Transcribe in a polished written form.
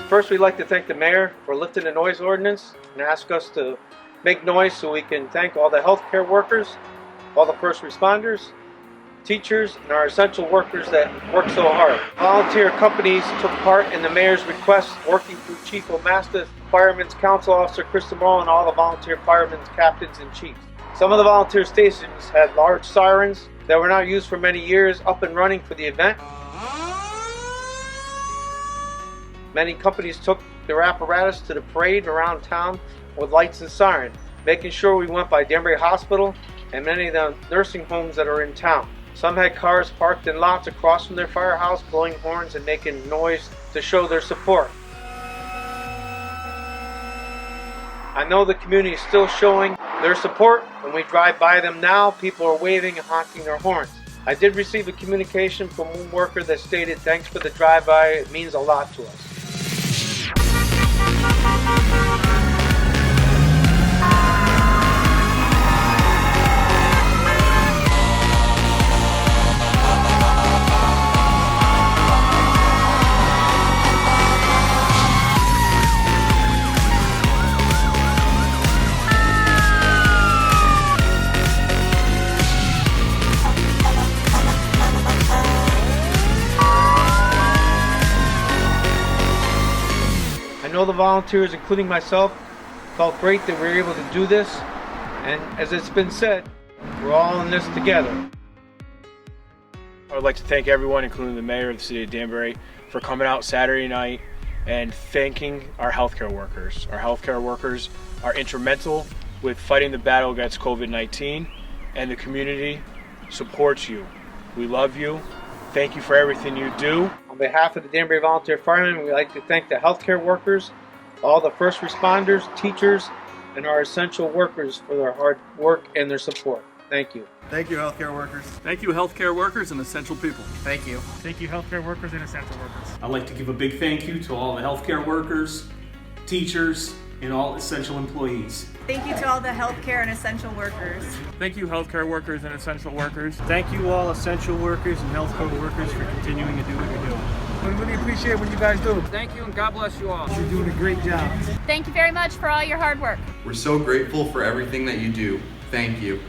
First, we'd like to thank the mayor for lifting the noise ordinance and ask us to make noise so we can thank all the healthcare workers, all the first responders, teachers, and our essential workers that work so hard. Volunteer companies took part in the mayor's request, working through Chief O'Masta, Firemen's Council Officer Chris DeMorrow, and all the volunteer firemen's captains and chiefs. Some of the volunteer stations had large sirens that were not used for many years up and running for the event. Many companies took their apparatus to the parade around town with lights and sirens, making sure we went by Danbury Hospital and many of the nursing homes that are in town. Some had cars parked in lots across from their firehouse, blowing horns and making noise to show their support. I know the community is still showing their support. When we drive by them now, people are waving and honking their horns. I did receive a communication from one worker that stated, "Thanks for the drive-by, it means a lot to us." I know the volunteers, including myself, felt great that we were able to do this, and as it's been said, we're all in this together. I would like to thank everyone, including the mayor of the City of Danbury, for coming out Saturday night and thanking our healthcare workers. Our healthcare workers are instrumental with fighting the battle against COVID-19, and the community supports you. We love you. Thank you for everything you do. On behalf of the Danbury Volunteer Firemen, we'd like to thank the healthcare workers, all the first responders, teachers, and our essential workers for their hard work and their support. Thank you. Thank you, healthcare workers. Thank you, healthcare workers and essential people. Thank you. Thank you, healthcare workers and essential workers. I'd like to give a big thank you to all the healthcare workers, teachers, and all essential employees. Thank you to all the healthcare and essential workers. Thank you, healthcare workers and essential workers. Thank you all essential workers and healthcare workers for continuing to do what you're doing. We really appreciate what you guys do. Thank you and God bless you all. You're doing a great job. Thank you very much for all your hard work. We're so grateful for everything that you do. Thank you.